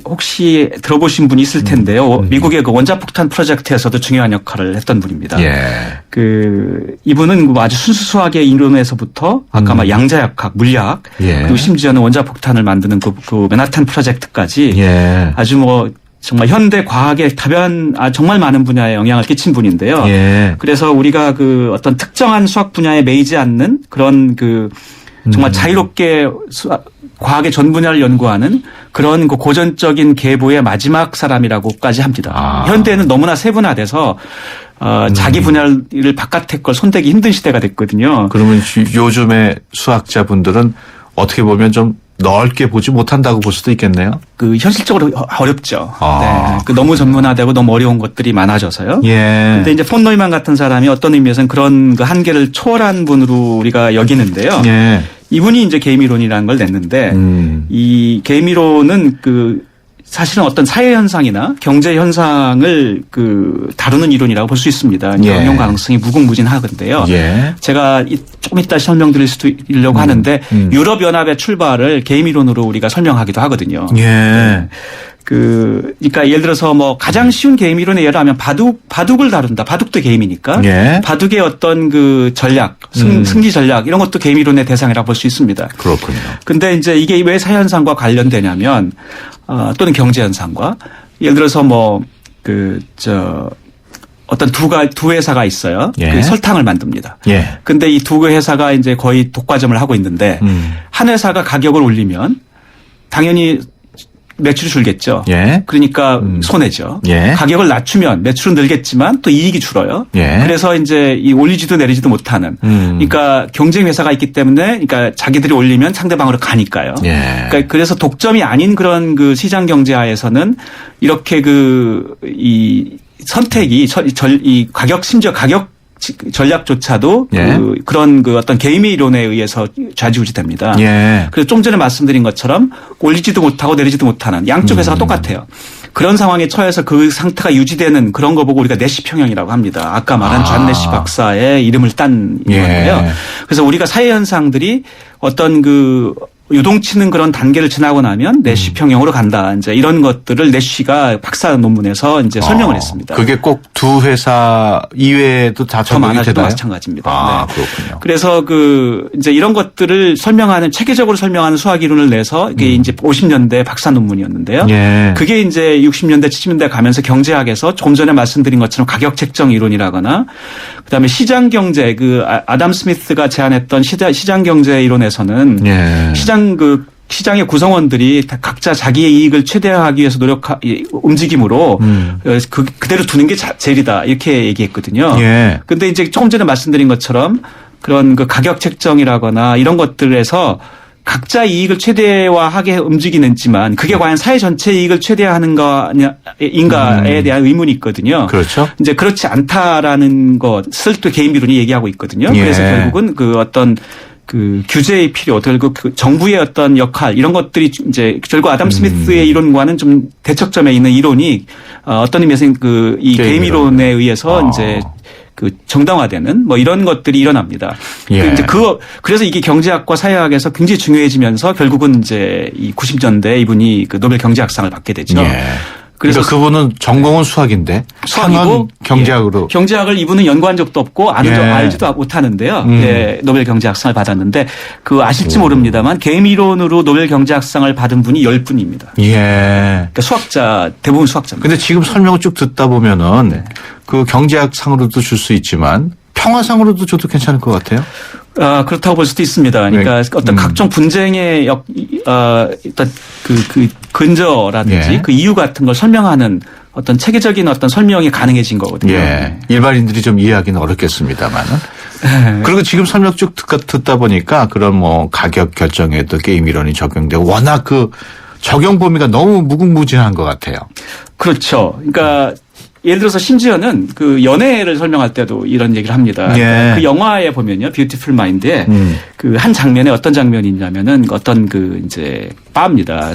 혹시 들어보신 분이 있을 텐데요. 미국의 원자폭탄 프로젝트에서도 중요한 역할을 했던 분입니다. 예. 이분은 아주 순수 수학의 이론에서부터 아까 양자역학, 물리학, 예. 그리고 심지어는 원자폭탄을 만드는 그 맨하탄 프로젝트까지 예. 아주 정말 현대 과학의 정말 많은 분야에 영향을 끼친 분인데요. 예. 그래서 우리가 어떤 특정한 수학 분야에 매이지 않는 그런 정말 자유롭게 과학의 전 분야를 연구하는 그런 고전적인 계보의 마지막 사람이라고까지 합니다. 현대는 너무나 세분화돼서 자기 분야를 바깥의 걸 손대기 힘든 시대가 됐거든요. 그러면 요즘의 수학자분들은 어떻게 보면 좀 넓게 보지 못한다고 볼 수도 있겠네요. 현실적으로 어렵죠. 네. 너무 전문화되고 너무 어려운 것들이 많아져서요. 예. 근데 이제 폰 노이만 같은 사람이 어떤 의미에서는 그런 한계를 초월한 분으로 우리가 여기는데요. 예. 이분이 이제 게임 이론이라는 걸 냈는데 이 게임 이론은 사실은 어떤 사회 현상이나 경제 현상을 다루는 이론이라고 볼 수 있습니다. 예. 응용 가능성이 무궁무진하건데요. 예. 제가 조금 이따 설명드릴 수도 있려고 하는데 유럽 연합의 출발을 게임 이론으로 우리가 설명하기도 하거든요. 예. 네. 그러니까 예를 들어서 가장 쉬운 게임 이론의 예를 하면 바둑을 다룬다. 바둑도 게임이니까. 예. 바둑의 어떤 전략, 승리 전략 이런 것도 게임 이론의 대상이라고 볼 수 있습니다. 그렇군요. 근데 이제 이게 왜 사회 현상과 관련되냐면 또는 경제 현상과 예를 들어서 어떤 두 회사가 있어요. 예. 설탕을 만듭니다. 예. 근데 이 두 회사가 이제 거의 독과점을 하고 있는데 한 회사가 가격을 올리면 당연히 매출이 줄겠죠. 예. 그러니까 손해죠. 예. 가격을 낮추면 매출은 늘겠지만 또 이익이 줄어요. 예. 그래서 이제 올리지도 내리지도 못하는. 그러니까 경쟁 회사가 있기 때문에 그러니까 자기들이 올리면 상대방으로 가니까요. 예. 그러니까 그래서 독점이 아닌 그런 시장 경제하에서는 이렇게 이 선택이 이 가격 심지어 가격 전략조차도 예. 그런 그 어떤 개임의 이론에 의해서 좌지우지됩니다. 예. 그래서 좀 전에 말씀드린 것처럼 올리지도 못하고 내리지도 못하는 양쪽 회사가 똑같아요. 그런 상황에 처해서 그 상태가 유지되는 그런 거 보고 우리가 내시 평형이라고 합니다. 아까 말한 존 내시 박사의 이름을 딴 예. 건데요. 그래서 우리가 사회 현상들이 어떤 그 요동치는 그런 단계를 지나고 나면 내시 평형으로 간다. 이제 이런 것들을 내시가 박사 논문에서 이제 설명을 했습니다. 그게 꼭 두 회사 이외에도 다 더 적용이 많아져도 되나요? 마찬가지입니다. 아, 네. 그렇군요. 그래서 그 이제 이런 것들을 설명하는 체계적으로 설명하는 수학 이론을 내서 이게 이제 50년대 박사 논문이었는데요. 예. 그게 이제 60년대 70년대 가면서 경제학에서 조금 전에 말씀드린 것처럼 가격 책정 이론이라거나 그다음에 시장 경제 그 아담 스미스가 제안했던 시장 경제 이론에서는 예. 시장의 구성원들이 다 각자 자기의 이익을 최대화하기 위해서 움직임으로 그대로 두는 게 제일이다 이렇게 얘기했거든요. 예. 근데 이제 조금 전에 말씀드린 것처럼 그런 그 가격 책정이라거나 이런 것들에서 각자 이익을 최대화하게 움직이는지만 그게 과연 사회 전체 이익을 최대화하는 거인가에 대한 의문이 있거든요. 그렇죠. 이제 그렇지 않다라는 것을 또 개인 비론이 얘기하고 있거든요. 예. 그래서 결국은 그 어떤 그 규제의 필요, 결국 그 정부의 어떤 역할 이런 것들이 이제 결국 아담 스미스의 이론과는 좀 대척점에 있는 이론이 어떤 의미에서 그 이 개인 이론에 의해서 이제 그 정당화되는 뭐 이런 것들이 일어납니다. 예. 이제 그래서 이게 경제학과 사회학에서 굉장히 중요해지면서 결국은 이제 이 90년대 이분이 그 노벨 경제학상을 받게 되죠. 예. 그래서 그분은 전공은 수학인데 수학이고 상은 경제학으로. 예. 경제학을 이분은 연구한 적도 없고 예. 알지도 못하는데요. 예. 노벨 경제학상을 받았는데 그 아실지 모릅니다만 개임 이론으로 노벨 경제학상을 받은 분이 10분입니다. 예. 그러니까 수학자 대부분 수학자입니다. 근데 지금 설명을 쭉 듣다 보면은 네. 그 경제학상으로도 줄 수 있지만 평화상으로도 줘도 괜찮을 것 같아요. 그렇다고 볼 수도 있습니다. 그러니까 어떤 각종 분쟁의 일단 그 근저라든지 예. 그 이유 같은 걸 설명하는 어떤 체계적인 어떤 설명이 가능해진 거거든요. 예. 일반인들이 좀 이해하기는 어렵겠습니다만은. 그리고 지금 설명 쭉 듣다 보니까 그런 뭐 가격 결정에도 게임 이론이 적용되고 워낙 그 적용 범위가 너무 무궁무진한 것 같아요. 그렇죠. 그러니까 예를 들어서 심지어는 그 연애를 설명할 때도 이런 얘기를 합니다. 예. 그 영화에 보면요. 뷰티풀 마인드에 그 한 장면에 어떤 장면이 있냐면은 어떤 그 이제 바입니다.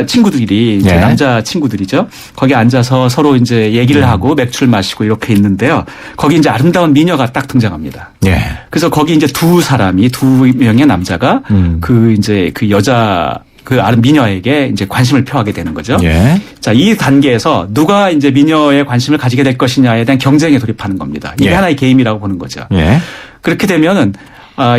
친구들이 이제 예. 남자 친구들이죠. 거기 앉아서 서로 이제 얘기를 하고 맥주를 마시고 이렇게 있는데요. 거기 이제 아름다운 미녀가 딱 등장합니다. 예. 그래서 거기 이제 두 명의 남자가 그 이제 그 여자 그 미녀에게 이제 관심을 표하게 되는 거죠. 예. 자, 이 단계에서 누가 이제 미녀에 관심을 가지게 될 것이냐에 대한 경쟁에 돌입하는 겁니다. 이게 예. 하나의 게임이라고 보는 거죠. 예. 그렇게 되면은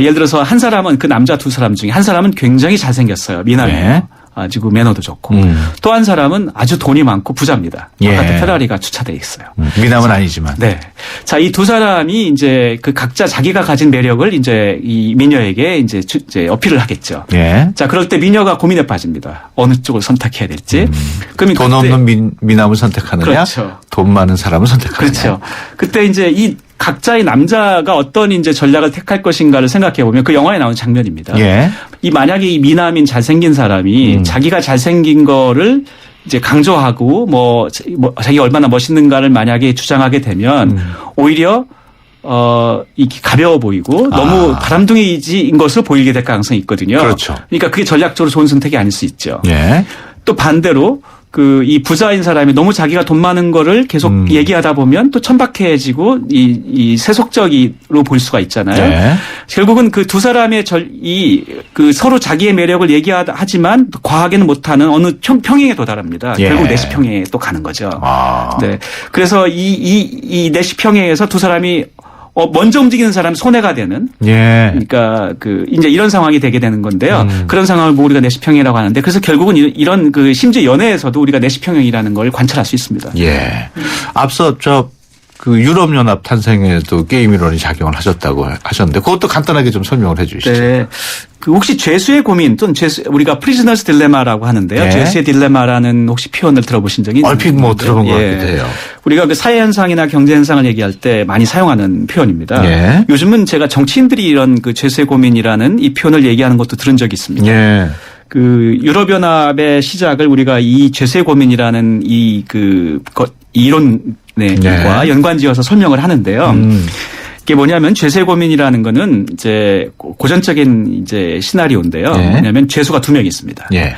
예를 들어서 한 사람은 그 남자 두 사람 중에 한 사람은 굉장히 잘생겼어요. 미남이에요. 예. 아주 매너도 좋고 또 한 사람은 아주 돈이 많고 부자입니다. 예. 바깥에 페라리가 주차돼 있어요. 미남은 아니지만. 네. 자, 이 두 사람이 이제 그 각자 자기가 가진 매력을 이제 이 미녀에게 이제 어필을 하겠죠. 예. 자, 그럴 때 미녀가 고민에 빠집니다. 어느 쪽을 선택해야 될지. 그러면 돈 그때- 없는 미남을 선택하느냐, 그렇죠. 돈 많은 사람을 선택하느냐. 그렇죠. 그때 이제 이 각자의 남자가 어떤 이제 전략을 택할 것인가를 생각해 보면 그 영화에 나오는 장면입니다. 예. 이 만약에 이 미남인 잘생긴 사람이 자기가 잘생긴 거를 이제 강조하고 뭐 자기가 얼마나 멋있는가를 만약에 주장하게 되면 오히려 이게 가벼워 보이고 너무 바람둥이인 것으로 보이게 될 가능성이 있거든요. 그렇죠. 그러니까 그게 전략적으로 좋은 선택이 아닐 수 있죠. 예. 또 반대로 이 부자인 사람이 너무 자기가 돈 많은 거를 계속 얘기하다 보면 또 천박해지고 이 세속적으로 볼 수가 있잖아요. 예. 결국은 그 두 사람의 그 서로 자기의 매력을 얘기하지만 과하게는 못하는 어느 평행에 도달합니다. 예. 결국 내시평행에 또 가는 거죠. 아. 네. 그래서 이 내시평행에서 두 사람이 먼저 움직이는 사람이 손해가 되는. 예. 그러니까 이제 이런 상황이 되게 되는 건데요. 그런 상황을 뭐 우리가 내시평행이라고 하는데 그래서 결국은 이런 심지어 연애에서도 우리가 내시평행이라는 걸 관찰할 수 있습니다. 예. 앞서 그 유럽연합 탄생에도 게임 이론이 작용을 하셨다고 하셨는데 그것도 간단하게 좀 설명을 해 주시죠. 네. 혹시 죄수의 고민 또는 우리가 프리즈너스 딜레마라고 하는데요. 예. 죄수의 딜레마라는 혹시 표현을 들어보신 적이 얼핏 뭐 들어본 것 예. 같기도 해요. 우리가 그 사회 현상이나 경제 현상을 얘기할 때 많이 사용하는 표현입니다. 예. 요즘은 제가 정치인들이 이런 그 죄수의 고민이라는 이 표현을 얘기하는 것도 들은 적이 있습니다. 예. 그 유럽연합의 시작을 우리가 이 죄수의 고민이라는 이론 네. 연관지어서 설명을 하는데요. 이게 뭐냐면 죄세 고민이라는 거는 이제 고전적인 이제 시나리오인데요. 네. 뭐냐면 죄수가 2명이 있습니다. 예.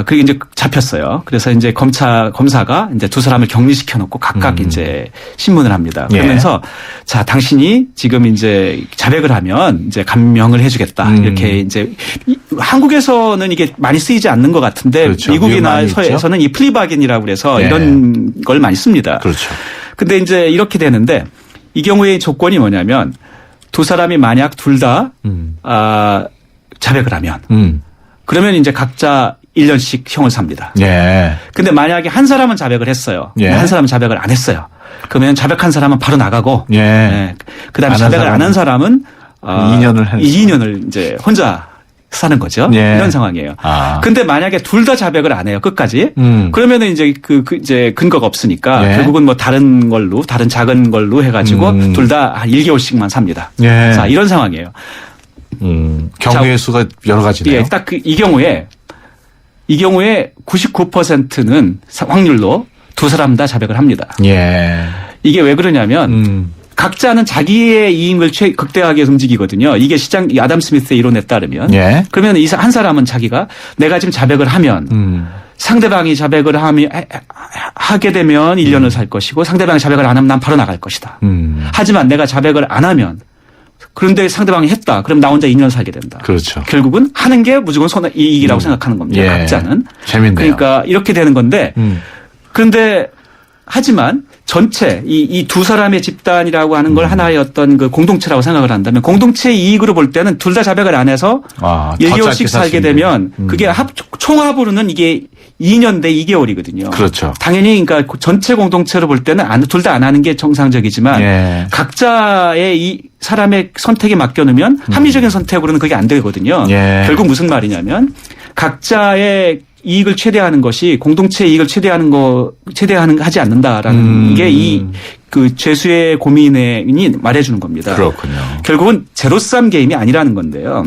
그게 이제 잡혔어요. 그래서 이제 검사가 이제 두 사람을 격리시켜 놓고 각각 이제 신문을 합니다. 그러면서 자, 당신이 지금 이제 자백을 하면 이제 감형을 해주겠다. 이렇게 이제 한국에서는 이게 많이 쓰이지 않는 것 같은데 그렇죠. 미국이나 서에서는 이 플리바겐이라고 그래서 이런 걸 많이 씁니다. 그렇죠. 근데 이제 이렇게 되는데 이 경우의 조건이 뭐냐면 두 사람이 만약 둘 다 자백을 하면 그러면 이제 각자 1년씩 형을 삽니다. 예. 근데 만약에 한 사람은 자백을 했어요. 예. 한 사람은 자백을 안 했어요. 그러면 자백한 사람은 바로 나가고, 예. 그다음에 안 한 자백을 안 한 사람은 2년을 이제 혼자 사는 거죠. 예. 이런 상황이에요. 근데 만약에 둘 다 자백을 안 해요. 끝까지. 그러면은 이제 이제 근거가 없으니까 예. 결국은 뭐 다른 작은 걸로 해가지고 둘 다 1개월씩만 삽니다. 예. 자, 이런 상황이에요. 경우의 수가 여러 가지네요. 예, 딱 이 경우에 99%는 확률로 두 사람 다 자백을 합니다. 예. 이게 왜 그러냐면 각자는 자기의 이익을 극대화하게 움직이거든요. 이게 아담 스미스의 이론에 따르면. 예. 그러면 이 한 사람은 자기가 내가 지금 자백을 하면 상대방이 자백을 하게 되면 1년을 살 것이고 상대방이 자백을 안 하면 난 바로 나갈 것이다. 하지만 내가 자백을 안 하면 그런데 상대방이 했다. 그럼 나 혼자 2년 살게 된다. 그렇죠. 결국은 하는 게 무조건 이익이라고 생각하는 겁니다. 예. 각자는. 재밌네요. 그러니까 이렇게 되는 건데 그런데 하지만 전체 이 두 사람의 집단이라고 하는 걸 하나의 어떤 그 공동체라고 생각을 한다면 공동체의 이익으로 볼 때는 둘 다 자백을 안 해서 더 1개월씩 짧게 살게 되면 그게 총합으로는 이게 2년 대 2개월이거든요. 그렇죠. 당연히 그러니까 전체 공동체로 볼 때는 둘 다 안 하는 게 정상적이지만 예. 각자의 이 사람의 선택에 맡겨놓으면 합리적인 선택으로는 그게 안 되거든요. 예. 결국 무슨 말이냐면 각자의 이익을 최대화하는 것이 공동체의 이익을 하지 않는다라는 게 그 죄수의 고민이 말해주는 겁니다. 그렇군요. 결국은 제로섬 게임이 아니라는 건데요.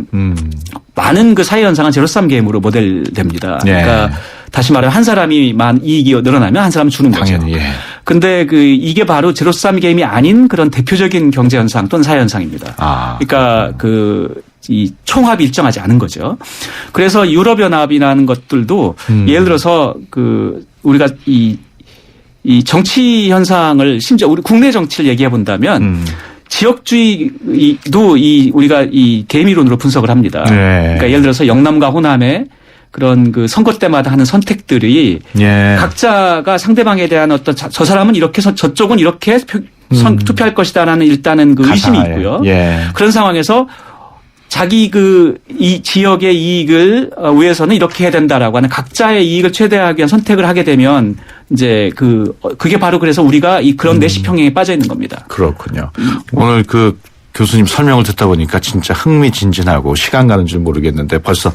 많은 그 사회 현상은 제로섬 게임으로 모델됩니다. 예. 그러니까 다시 말하면 한 사람이만 이익이 늘어나면 한 사람은 주는 거죠. 당연히. 예. 근데 이게 바로 제로섬 게임이 아닌 그런 대표적인 경제 현상 또는 사회 현상입니다. 그러니까 이 총합이 일정하지 않은 거죠. 그래서 유럽연합이라는 것들도 예를 들어서 우리가 이 정치 현상을 우리 국내 정치를 얘기해 본다면 지역주의도 우리가 이 개미론으로 분석을 합니다. 네. 그러니까 예를 들어서 영남과 호남의 그런 그 선거 때마다 하는 선택들이 각자가 상대방에 대한 어떤 저 사람은 이렇게 해서 저쪽은 이렇게 투표할 것이다라는 일단은 그 의심이 있고요. 예. 그런 상황에서 자기 이 지역의 이익을 위해서는 이렇게 해야 된다라고 하는 각자의 이익을 최대화하기 위한 선택을 하게 되면 이제 그게 바로 그래서 우리가 그런 내시 평행에 빠져 있는 겁니다. 그렇군요. 오늘 교수님 설명을 듣다 보니까 진짜 흥미진진하고 시간 가는 줄 모르겠는데 벌써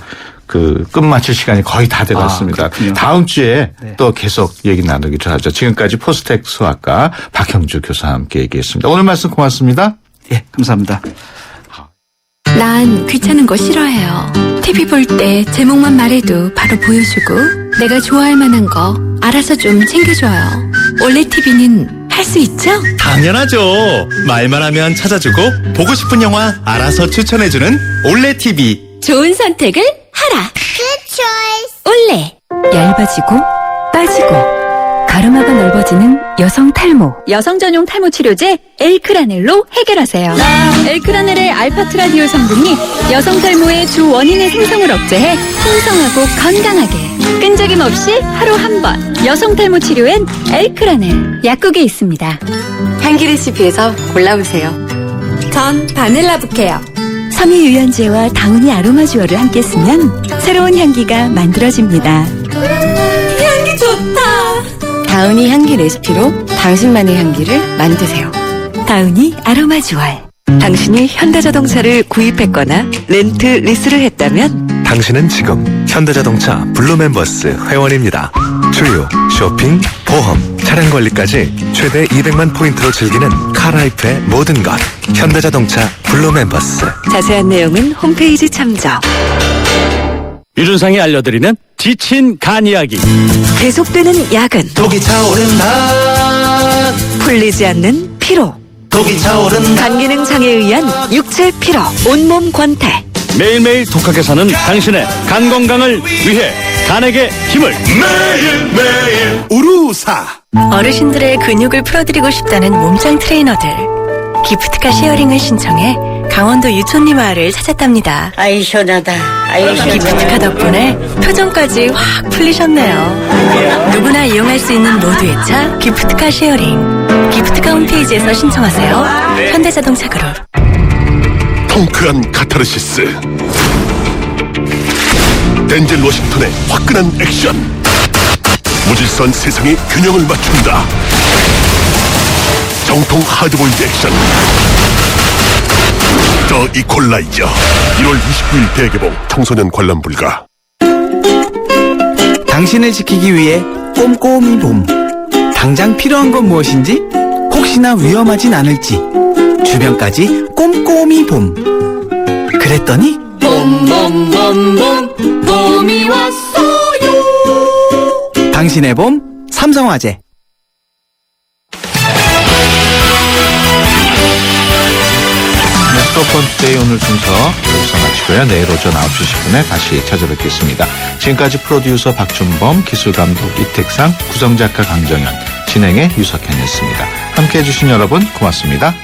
끝마칠 시간이 거의 다 돼갔습니다. 다음 주에 또 계속 얘기 나누기로 하죠. 지금까지 포스텍 수학과 박형주 교수와 함께 얘기했습니다. 오늘 말씀 고맙습니다. 예, 감사합니다. 난 귀찮은 거 싫어해요. TV 볼 때 제목만 말해도 바로 보여주고 내가 좋아할 만한 거 알아서 좀 챙겨줘요. 올레 TV는 할 수 있죠? 당연하죠. 말만 하면 찾아주고 보고 싶은 영화 알아서 추천해주는 올레 TV. 좋은 선택을 하라. Good choice. 올레. 얇아지고 빠지고 가르마가 넓어지는 여성 탈모. 여성 전용 탈모 치료제 엘크라넬로 해결하세요. 엘크라넬의 알파트라디올 성분이 여성 탈모의 주 원인의 생성을 억제해 풍성하고 건강하게. 끈적임 없이 하루 한 번. 여성 탈모 치료엔 엘크라넬. 약국에 있습니다. 향기 레시피에서 골라보세요. 전 바닐라 부케요. 섬유 유연제와 다우니 아로마 듀얼을 함께 쓰면 새로운 향기가 만들어집니다. 향기 좋다. 다우니 향기 레시피로 당신만의 향기를 만드세요. 다우니 아로마 듀얼. 당신이 현대자동차를 구입했거나 렌트 리스를 했다면 당신은 지금 현대자동차 블루멤버스 회원입니다. 주유, 쇼핑, 보험, 차량 관리까지 최대 200만 포인트로 즐기는 카라이프의 모든 것. 현대자동차 블루멤버스. 자세한 내용은 홈페이지 참조. 유준상이 알려드리는 지친 간 이야기. 계속되는 야근. 독이 차오른다. 풀리지 않는 피로. 간 기능 장애에 의한 육체 피로. 온몸 권태. 매일매일 독하게 사는 당신의 간 건강을 위해 간에게 힘을. 매일매일 우루사. 어르신들의 근육을 풀어드리고 싶다는 몸짱 트레이너들. 기프트카 쉐어링을 신청해 강원도 유촌리 마을을 찾았답니다. 아이 시원하다. 아이 시원하다. 기프트카 덕분에 표정까지 확 풀리셨네요. 누구나 이용할 수 있는 모두의 차 기프트카 쉐어링. 기프트카 홈페이지에서 신청하세요. 현대자동차 그룹. 통크한 카타르시스. 덴젤 워싱턴의 화끈한 액션. 무질서한 세상의 균형을 맞춘다. 정통 하드보일드 액션. 더 이퀄라이저. 1월 29일 대개봉. 청소년 관람 불가. 당신을 지키기 위해 꼼꼼히 봄. 당장 필요한 건 무엇인지, 혹시나 위험하진 않을지 주변까지 꼼꼼히 봄. 그랬더니 봄봄봄봄 봄이 왔어요. 당신의 봄 삼성화재. 수도권 투데이 오늘 순서 여기서 마치고요. 내일 오전 9시 10분에 다시 찾아뵙겠습니다. 지금까지 프로듀서 박준범, 기술감독 이택상, 구성작가 강정현, 진행의 유석현이었습니다. 함께해 주신 여러분 고맙습니다.